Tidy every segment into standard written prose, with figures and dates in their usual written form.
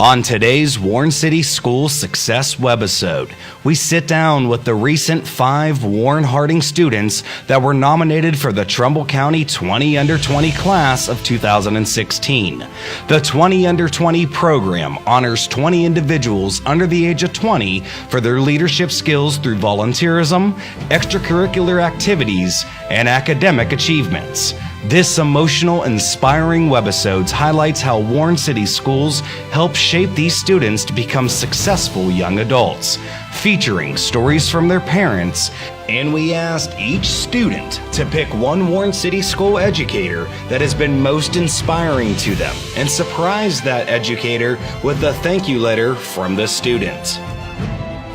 On today's Warren City School Success Webisode, we sit down with the recent 5 Warren Harding students that were nominated for the Trumbull County 20 Under 20 class of 2016. The 20 Under 20 program honors 20 individuals under the age of 20 for their leadership skills through volunteerism, extracurricular activities, and academic achievements. This emotional, inspiring webisode highlights how Warren City Schools help shape these students to become successful young adults, featuring stories from their parents, and we asked each student to pick one Warren City School educator that has been most inspiring to them and surprise that educator with a thank you letter from the student.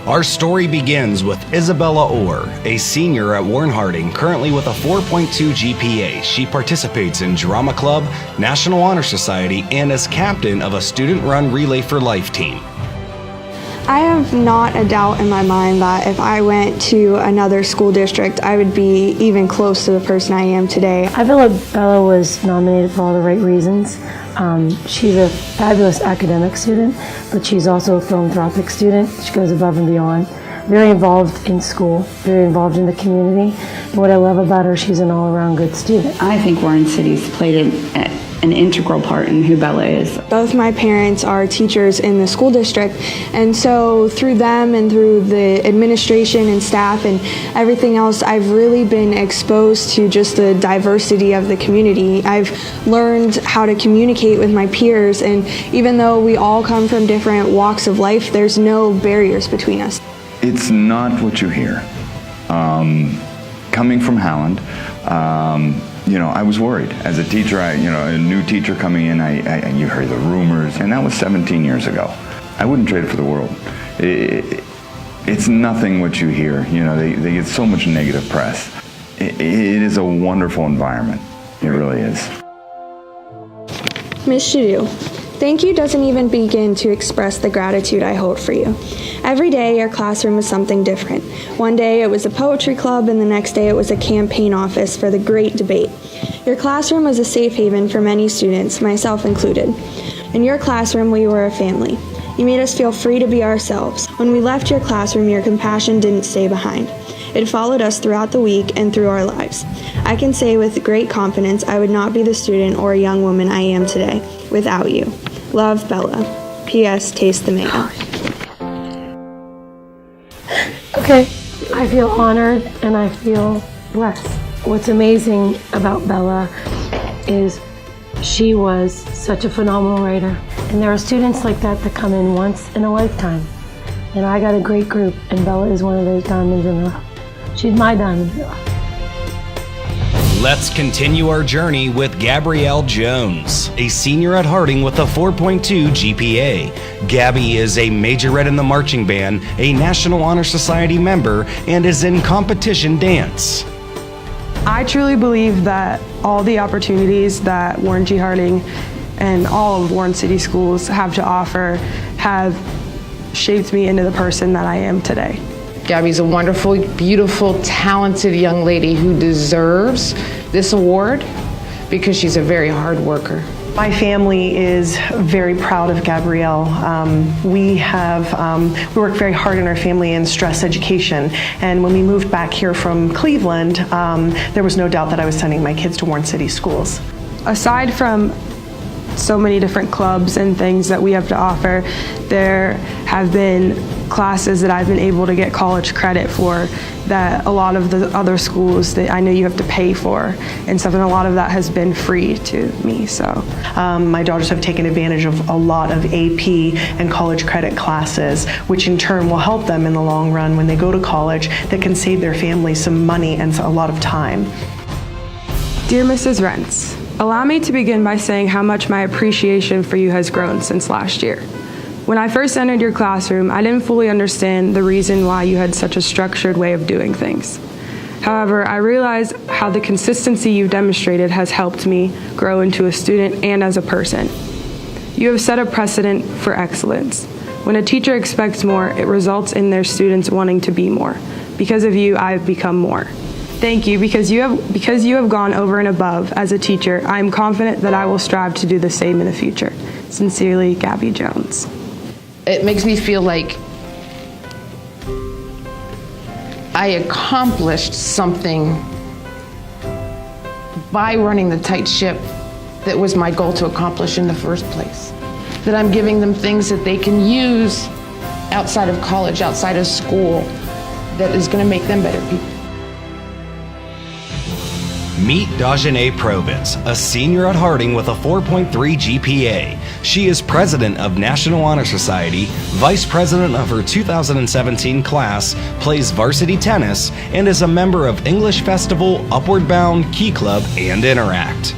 Our story begins with Isabella Orr, a senior at Warren Harding, currently with a 4.2 GPA. She participates in Drama Club, National Honor Society, and is captain of a student-run Relay for Life team. I have not a doubt in my mind that if I went to another school district, I would be even close to the person I am today. I feel like Bella was nominated for all the right reasons. She's a fabulous academic student, but she's also a philanthropic student. She goes above and beyond. Very involved in school, very involved in the community. And what I love about her, she's an all-around good student. I think Warren City's played an integral part in who Bella is. Both my parents are teachers in the school district, and so through them and through the administration and staff and everything else, I've really been exposed to just the diversity of the community. I've learned how to communicate with my peers, and even though we all come from different walks of life, there's no barriers between us. It's not what you hear. Coming from Howland, I was worried. As a teacher, a new teacher coming in, you heard the rumors, and that was 17 years ago. I wouldn't trade it for the world. It's nothing what you hear. They get so much negative press. It is a wonderful environment. It really is. Ms. Shadu, thank you doesn't even begin to express the gratitude I hold for you. Every day, your classroom was something different. One day, it was a poetry club, and the next day, it was a campaign office for the great debate. Your classroom was a safe haven for many students, myself included. In your classroom, we were a family. You made us feel free to be ourselves. When we left your classroom, your compassion didn't stay behind. It followed us throughout the week and through our lives. I can say with great confidence I would not be the student or young woman I am today without you. Love, Bella. P.S. Taste the mayo. Okay, I feel honored and I feel blessed. What's amazing about Bella is she was such a phenomenal writer. And there are students like that come in once in a lifetime. And I got a great group, and Bella is one of those diamonds in the rough. She's my diamond in the rough. Let's continue our journey with Gabrielle Jones, a senior at Harding with a 4.2 GPA. Gabby is a majorette in the marching band, a National Honor Society member, and is in competition dance. I truly believe that all the opportunities that Warren G. Harding and all of Warren City Schools have to offer have shaped me into the person that I am today. Gabby's a wonderful, beautiful, talented young lady who deserves this award because she's a very hard worker. My family is very proud of Gabrielle. We work very hard in our family in stress education, and when we moved back here from Cleveland, there was no doubt that I was sending my kids to Warren City Schools. Aside from so many different clubs and things that we have to offer, there have been classes that I've been able to get college credit for that a lot of the other schools that I know you have to pay for and stuff, and a lot of that has been free to me. So my daughters have taken advantage of a lot of AP and college credit classes, which in turn will help them in the long run when they go to college, that can save their family some money and a lot of time. Dear Mrs. Rentz, allow me to begin by saying how much my appreciation for you has grown since last year. When I first entered your classroom, I didn't fully understand the reason why you had such a structured way of doing things. However, I realized how the consistency you've demonstrated has helped me grow into a student and as a person. You have set a precedent for excellence. When a teacher expects more, it results in their students wanting to be more. Because of you, I have become more. Thank you. Because you have gone over and above as a teacher, I am confident that I will strive to do the same in the future. Sincerely, Gabby Jones. It makes me feel like I accomplished something by running the tight ship that was my goal to accomplish in the first place. That I'm giving them things that they can use outside of college, outside of school, that is going to make them better people. Meet Giovannone Provence, a senior at Harding with a 4.3 GPA. She is president of National Honor Society, vice president of her 2017 class, plays varsity tennis, and is a member of English Festival, Upward Bound, Key Club, and Interact.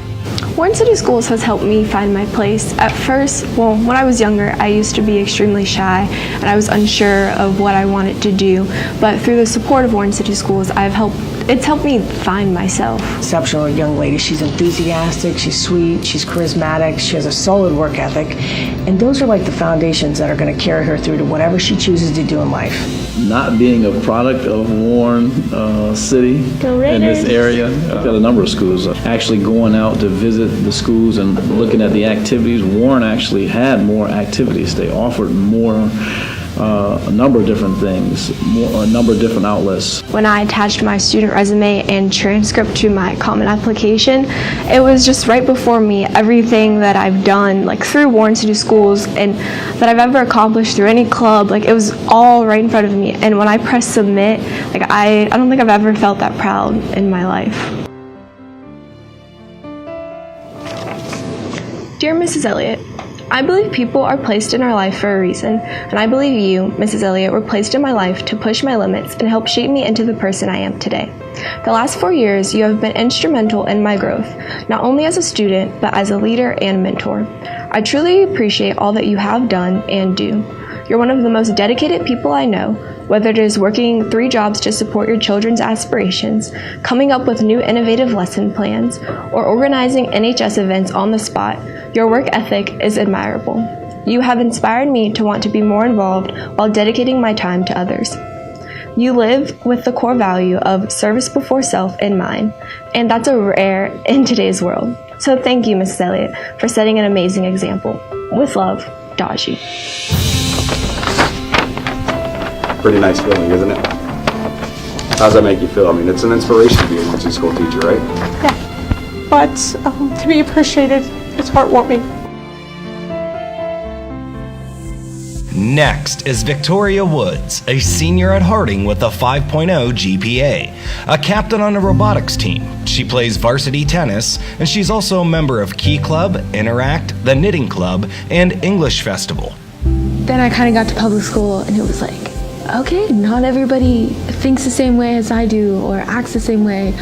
Warren City Schools has helped me find my place. At first, when I was younger, I used to be extremely shy and I was unsure of what I wanted to do. But through the support of Warren City Schools, it's helped me find myself. Exceptional young lady. She's enthusiastic, she's sweet, she's charismatic, she has a solid work ethic. And those are like the foundations that are going to carry her through to whatever she chooses to do in life. Not being a product of Warren City in this area, I've got a number of schools. Actually going out to visit the schools and looking at the activities, Warren actually had more activities. They offered more, a number of different things, a number of different outlets. When I attached my student resume and transcript to my common application, it was just right before me everything that I've done like through Warren City Schools and that I've ever accomplished through any club, like it was all right in front of me. And when I pressed submit, like I don't think I've ever felt that proud in my life. Dear Mrs. Elliott, I believe people are placed in our life for a reason, and I believe you, Mrs. Elliott, were placed in my life to push my limits and help shape me into the person I am today. The last 4 years, you have been instrumental in my growth, not only as a student, but as a leader and mentor. I truly appreciate all that you have done and do. You're one of the most dedicated people I know, whether it is working 3 jobs to support your children's aspirations, coming up with new innovative lesson plans, or organizing NHS events on the spot. Your work ethic is admirable. You have inspired me to want to be more involved while dedicating my time to others. You live with the core value of service before self in mind, and that's a rare in today's world. So thank you, Mrs. Elliott, for setting an amazing example. With love, Daji. Pretty nice feeling, isn't it? How does that make you feel? I mean, it's an inspiration to be a Warren City School teacher, right? Yeah, but to be appreciated, it's heartwarming. Next is Victoria Woods, a senior at Harding with a 5.0 GPA, a captain on a robotics team. She plays varsity tennis, and she's also a member of Key Club, Interact, the Knitting Club, and English Festival. Then I kind of got to public school, and it was like, okay, not everybody thinks the same way as I do or acts the same way.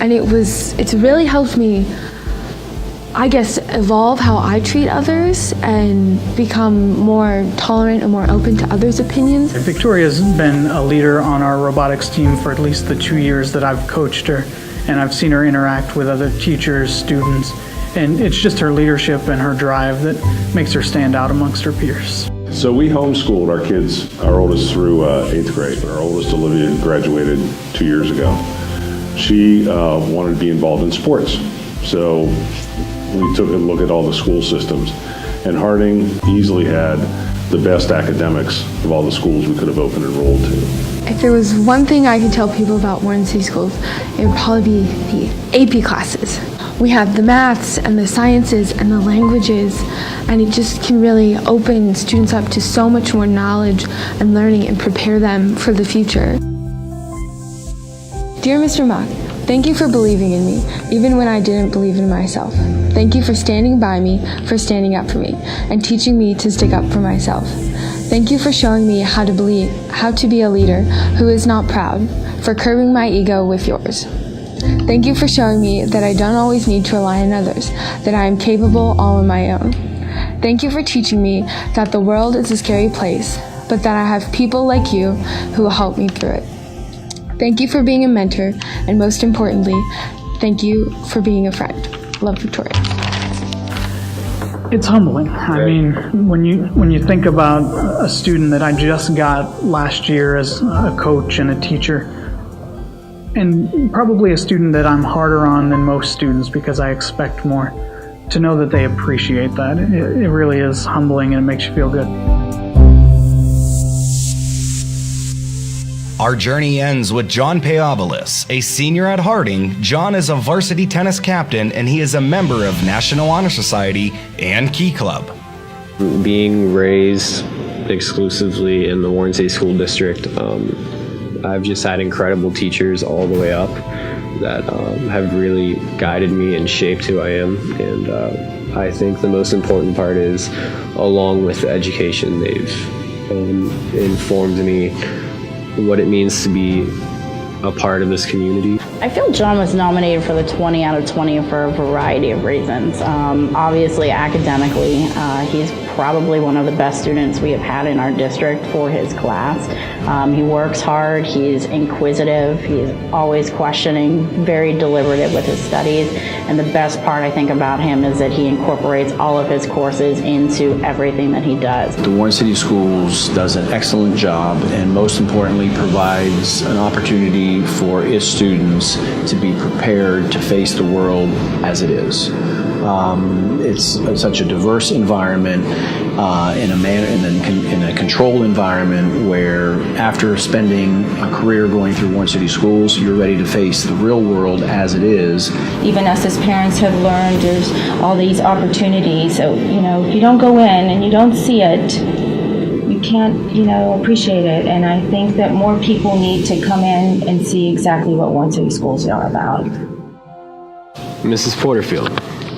And it's really helped me, I guess, evolve how I treat others and become more tolerant and more open to others' opinions. Victoria's been a leader on our robotics team for at least the 2 years that I've coached her, and I've seen her interact with other teachers, students, and it's just her leadership and her drive that makes her stand out amongst her peers. So we homeschooled our kids, our oldest through 8th grade. Our oldest, Olivia, graduated 2 years ago. She wanted to be involved in sports. So we took a look at all the school systems. And Harding easily had the best academics of all the schools we could have open enrolled to. If there was one thing I could tell people about Warren City Schools, it would probably be the AP classes. We have the maths and the sciences and the languages, and it just can really open students up to so much more knowledge and learning and prepare them for the future. Dear Mr. Mock, thank you for believing in me, even when I didn't believe in myself. Thank you for standing by me, for standing up for me, and teaching me to stick up for myself. Thank you for showing me how to be a leader who is not proud, for curbing my ego with yours. Thank you for showing me that I don't always need to rely on others, that I am capable all on my own. Thank you for teaching me that the world is a scary place, but that I have people like you who will help me through it. Thank you for being a mentor, and most importantly, thank you for being a friend. Love, Victoria. It's humbling. I mean, when you think about a student that I just got last year as a coach and a teacher, and probably a student that I'm harder on than most students because I expect more. To know that they appreciate that, it really is humbling and it makes you feel good. Our journey ends with John Payovelis, a senior at Harding. John is a varsity tennis captain and he is a member of National Honor Society and Key Club. Being raised exclusively in the Warren City School District, I've just had incredible teachers all the way up that have really guided me and shaped who I am. And I think the most important part is, along with the education, they've informed me what it means to be a part of this community. I feel John was nominated for the 20 out of 20 for a variety of reasons. Obviously, academically, he's probably one of the best students we have had in our district for his class. He works hard, he's inquisitive, he's always questioning, very deliberative with his studies, and the best part I think about him is that he incorporates all of his courses into everything that he does. The Warren City Schools does an excellent job and most importantly provides an opportunity for its students to be prepared to face the world as it is. It's such a diverse environment in a controlled environment where after spending a career going through Warren City Schools, you're ready to face the real world as it is. Even us as parents have learned there's all these opportunities. So, if you don't go in and you don't see it, you can't, appreciate it. And I think that more people need to come in and see exactly what Warren City Schools are about. Mrs. Porterfield,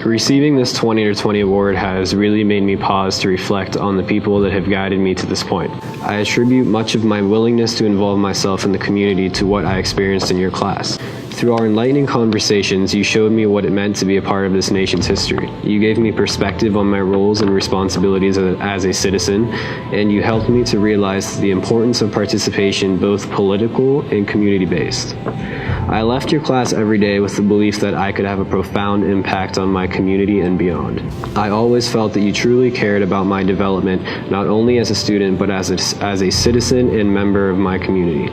receiving this 20 under 20 award has really made me pause to reflect on the people that have guided me to this point. I attribute much of my willingness to involve myself in the community to what I experienced in your class. Through our enlightening conversations, you showed me what it meant to be a part of this nation's history. You gave me perspective on my roles and responsibilities as a citizen, and you helped me to realize the importance of participation, both political and community-based. I left your class every day with the belief that I could have a profound impact on my community and beyond. I always felt that you truly cared about my development, not only as a student, but as a citizen and member of my community.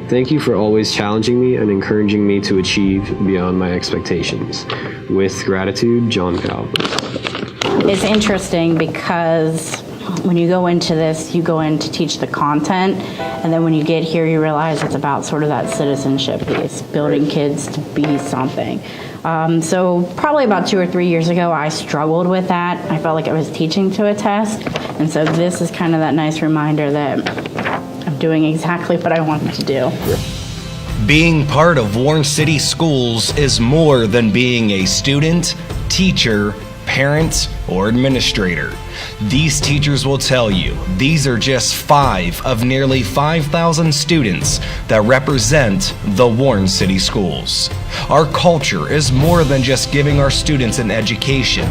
Thank you for always challenging me and encouraging me to achieve beyond my expectations. With gratitude, John Powell. It's interesting because when you go into this, you go in to teach the content, and then when you get here, you realize it's about sort of that citizenship piece, building kids to be something. So probably about 2 or 3 years ago, I struggled with that. I felt like I was teaching to a test, and so this is kind of that nice reminder that I'm doing exactly what I wanted to do. Being part of Warren City Schools is more than being a student, teacher, parent, or administrator. These teachers will tell you these are just 5 of nearly 5,000 students that represent the Warren City Schools. Our culture is more than just giving our students an education.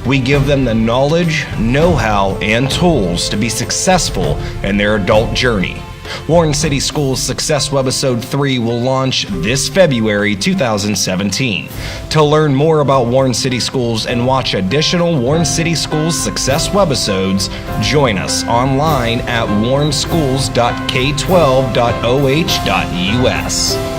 We give them the knowledge, know-how, and tools to be successful in their adult journey. Warren City Schools Success Webisode 3 will launch this February 2017. To learn more about Warren City Schools and watch additional Warren City Schools Success Webisodes, join us online at warrenschools.k12.oh.us.